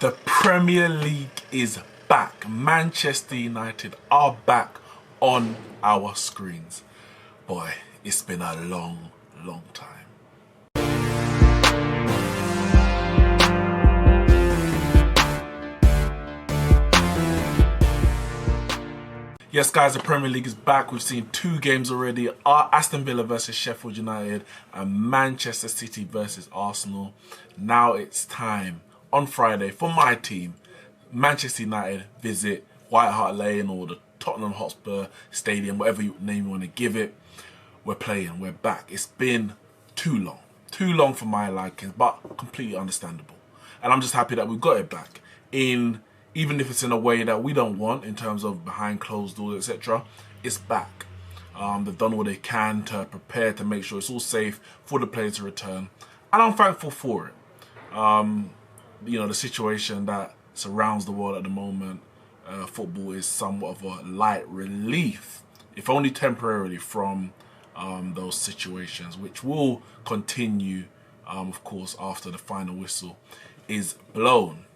The Premier League is back. Manchester United are back on our screens. Boy, it's been a long time. Yes, guys, the Premier League is back. We've seen 2 games already. Aston Villa versus Sheffield United and Manchester City versus Arsenal. Now it's time on Friday for my team, Manchester United, visit White Hart Lane or the Tottenham Hotspur Stadium, whatever name you want to give it. We're playing, we're back. It's been too long for my likings, but completely understandable. And I'm just happy that we've got it back, even if it's in a way that we don't want, in terms of behind closed doors, etc. It's back. They've done all they can to prepare to make sure it's all safe for the players to return, and I'm thankful for it. You know, the situation that surrounds the world at the moment, football is somewhat of a light relief, if only temporarily, from those situations, which will continue, of course, after the final whistle is blown.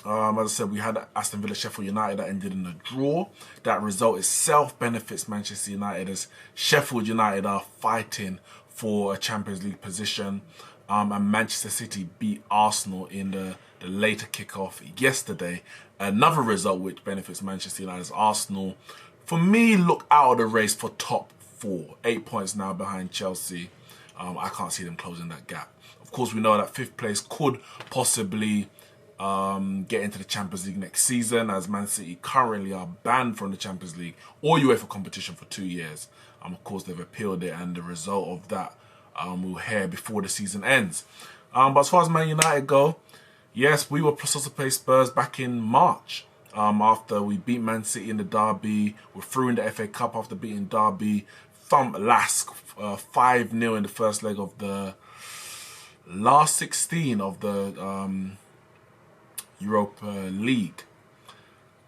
As I said, we had Aston Villa Sheffield United that ended in a draw. That result itself benefits Manchester United, as Sheffield United are fighting for a Champions League position. And Manchester City beat Arsenal in the later kickoff yesterday. Another result which benefits Manchester United, as Arsenal, for me, look out of the race for top 4. 8 points now behind Chelsea. I can't see them closing that gap. Of course, we know that 5th place could possibly get into the Champions League next season, as Man City currently are banned from the Champions League or UEFA competition for 2 years. Of course, they've appealed it, and the result of that we'll hear before the season ends. But as far as Man United go, yes, we were supposed to play Spurs back in March. After we beat Man City in the derby, we're through in the FA Cup after beating Derby, thumped Lask 5-0 in the first leg of the last 16 of the Europa League,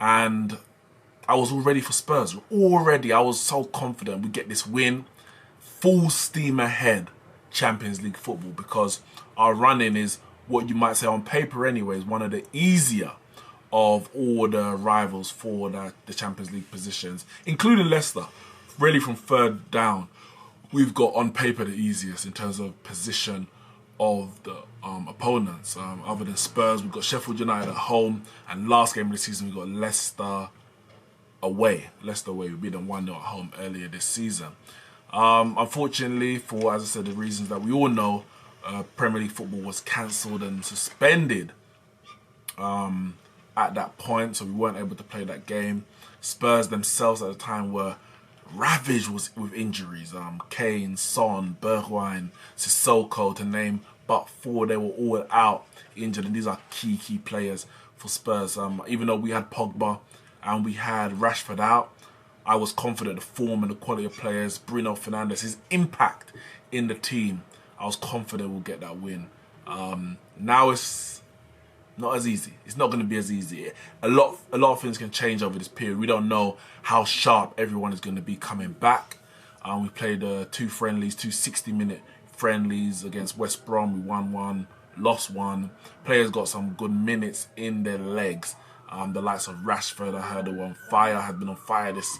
and I was all ready for Spurs. I was so confident we'd get this win. Full steam ahead, Champions League football, because our running is, what you might say on paper anyways, one of the easier of all the rivals for the Champions League positions, including Leicester. Really, from 3rd down, we've got on paper the easiest in terms of position of the opponents. Other than Spurs, we've got Sheffield United at home, and last game of the season we've got Leicester away. We beat them 1-0 at home earlier this season. Unfortunately, for, as I said, the reasons that we all know, Premier League football was cancelled and suspended at that point, so we weren't able to play that game. Spurs themselves at the time were ravaged with injuries. Kane, Son, Bergwijn, Sissoko, to name but 4. They were all out injured, and these are key players for Spurs. Even though we had Pogba and we had Rashford out, I was confident the form and the quality of players, Bruno Fernandes, his impact in the team, I was confident we'll get that win. Now it's not as easy. It's not going to be as easy. A lot of things can change over this period. We don't know how sharp everyone is going to be coming back. We played 2 friendlies, 2 60-minute friendlies against West Brom. We won 1, lost 1. Players got some good minutes in their legs. The likes of Rashford, I heard, were on fire, had been on fire this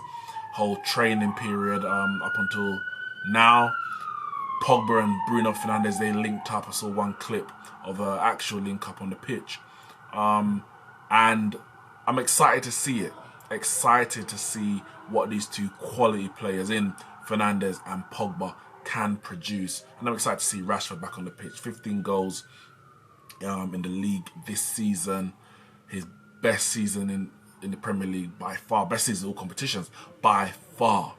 whole training period up until now. Pogba and Bruno Fernandes, they linked up. I saw one clip of an actual link up on the pitch. And I'm excited to see it. Excited to see what these 2 quality players in Fernandes and Pogba can produce. And I'm excited to see Rashford back on the pitch. 15 goals in the league this season. His best season in the Premier League by far. Best season in all competitions by far.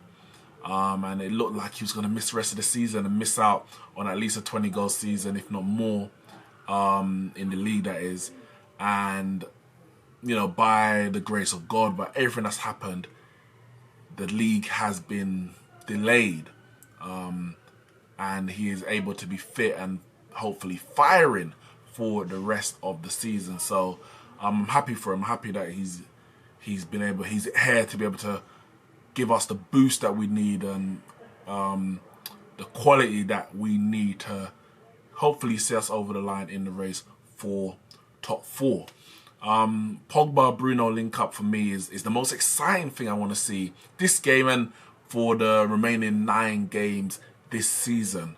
And it looked like he was going to miss the rest of the season and miss out on at least a 20-goal season, if not more, in the league, that is. And, you know, by the grace of God, by everything that's happened, the league has been delayed. And he is able to be fit and hopefully firing for the rest of the season. So I'm happy for him. I'm happy that he's here to be able to give us the boost that we need and the quality that we need to hopefully see us over the line in the race for top 4. Pogba Bruno link up for me is the most exciting thing I want to see this game and for the remaining 9 games this season.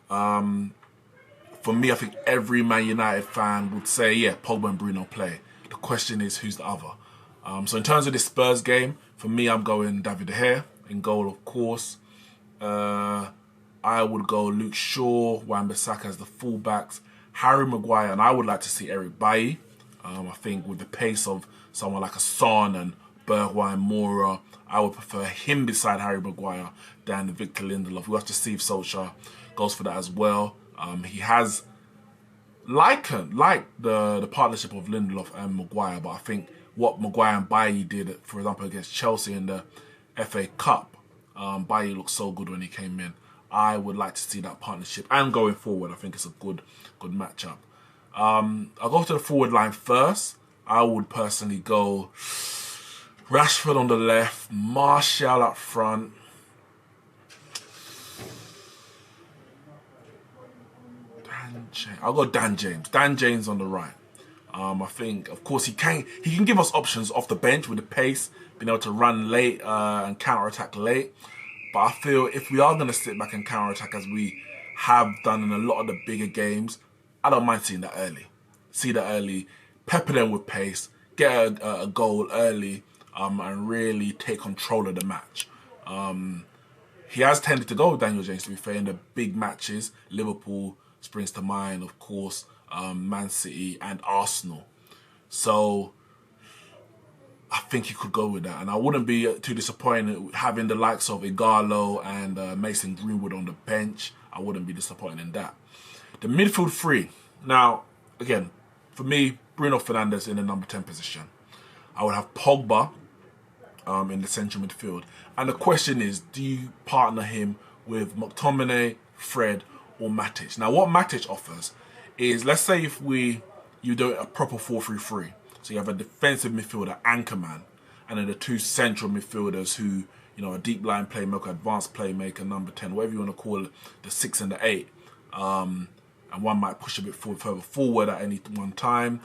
For me, I think every Man United fan would say, yeah, Pogba and Bruno play. The question is, who's the other? So in terms of this Spurs game, for me, I'm going David De Gea in goal, of course. I would go Luke Shaw, Wan-Bissaka as the fullbacks, Harry Maguire, and I would like to see Eric Bailly. I think with the pace of someone like a Son and Bergwijn, Moura, I would prefer him beside Harry Maguire than Victor Lindelof. We'll have to see if Solskjaer goes for that as well. He has liked the partnership of Lindelof and Maguire, but I think what Maguire and Bailly did, for example, against Chelsea in the FA Cup, Bailly looked so good when he came in. I would like to see that partnership, and going forward, I think it's a good matchup. I'll go to the forward line first. I would personally go Rashford on the left, Martial up front. I'll go Dan James. Dan James on the right. I think, of course, he can give us options off the bench with the pace, being able to run late and counter-attack late. But I feel if we are going to sit back and counter-attack as we have done in a lot of the bigger games, I don't mind seeing that early. See that early, pepper them with pace, get a goal early, and really take control of the match. He has tended to go with Daniel James, to be fair, in the big matches. Liverpool springs to mind, of course, Man City and Arsenal. So I think he could go with that. And I wouldn't be too disappointed having the likes of Ighalo and Mason Greenwood on the bench. I wouldn't be disappointed in that. The midfield 3. Now, again, for me, Bruno Fernandes in the number 10 position. I would have Pogba in the central midfield. And the question is, do you partner him with McTominay, Fred, or Matic? Now, what Matic offers is, let's say if you do a proper 4-3-3. So you have a defensive midfielder, anchorman, and then the 2 central midfielders who, a deep line playmaker, advanced playmaker, number 10, whatever you want to call it, the 6 and the 8. And one might push a bit further forward at any one time.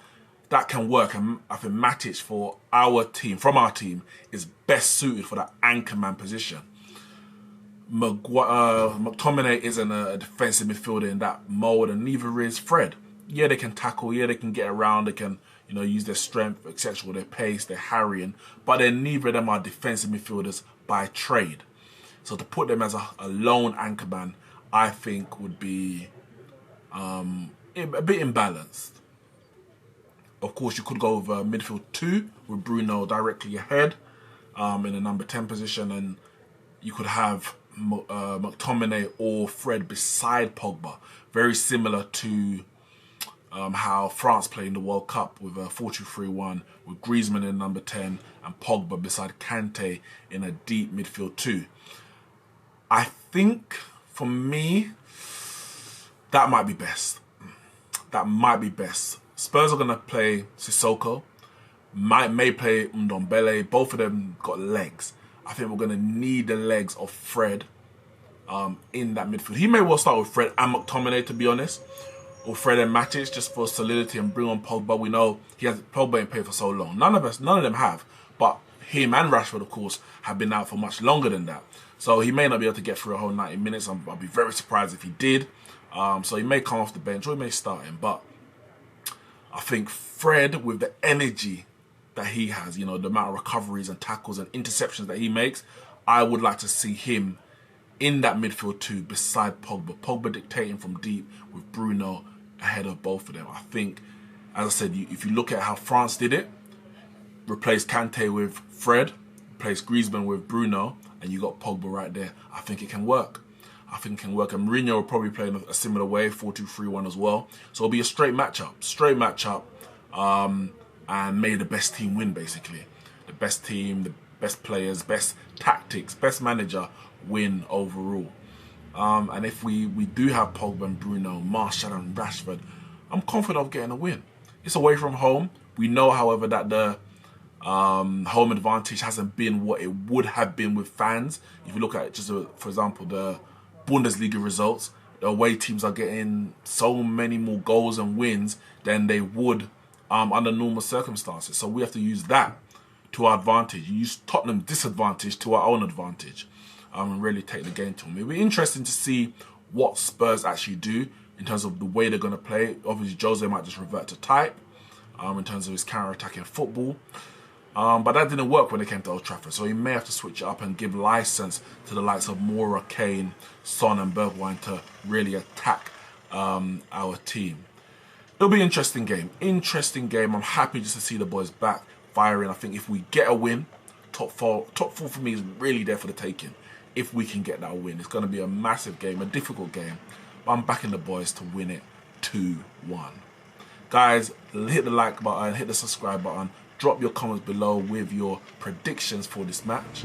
That can work, and I think Matic from our team, is best suited for that anchorman position. McTominay isn't a defensive midfielder in that mode, and neither is Fred. Yeah, they can tackle, yeah, they can get around, they can, use their strength, etc., their pace, their harrying, but then neither of them are defensive midfielders by trade. So to put them as a lone anchorman, I think would be a bit imbalanced. Of course, you could go with midfield 2 with Bruno directly ahead in the number 10 position, and you could have McTominay or Fred beside Pogba. Very similar to how France played in the World Cup with a 4-2-3-1 with Griezmann in number 10 and Pogba beside Kante in a deep midfield 2. I think, for me, that might be best. Spurs are going to play Sissoko, may play Ndombele. Both of them got legs. I think we're going to need the legs of Fred in that midfield. He may well start with Fred and McTominay, to be honest, or Fred and Matic, just for solidity, and bring on Pogba. We know Pogba ain't played for so long. None of them have, but him and Rashford, of course, have been out for much longer than that. So he may not be able to get through a whole 90 minutes. I'll be very surprised if he did. So he may come off the bench or he may start him, but I think Fred, with the energy that he has, the amount of recoveries and tackles and interceptions that he makes, I would like to see him in that midfield 2 beside Pogba. Pogba dictating from deep with Bruno ahead of both of them. I think, as I said, if you look at how France did it, replace Kante with Fred, replace Griezmann with Bruno, and you got Pogba right there. I think it can work. And Mourinho will probably play in a similar way, 4-2-3-1 as well. So it'll be a straight matchup. And may the best team win, basically. The best team, the best players, best tactics, best manager win overall. And if we do have Pogba and Bruno, Martial and Rashford, I'm confident of getting a win. It's away from home. We know, however, that the home advantage hasn't been what it would have been with fans. If you look at just, for example, the Bundesliga results, the away teams are getting so many more goals and wins than they would under normal circumstances. So we have to use that to our advantage. Use Tottenham's disadvantage to our own advantage, and really take the game to them. It'll be interesting to see what Spurs actually do in terms of the way they're going to play. Obviously, Jose might just revert to type in terms of his counter-attacking football. But that didn't work when it came to Old Trafford, so he may have to switch it up and give license to the likes of Moura, Kane, Son and Bergwijn to really attack our team. It'll be an interesting game. I'm happy just to see the boys back firing. I think if we get a win, top four for me is really there for the taking. If we can get that win, it's going to be a massive game, a difficult game. But I'm backing the boys to win it 2-1. Guys, hit the like button, hit the subscribe button. Drop your comments below with your predictions for this match.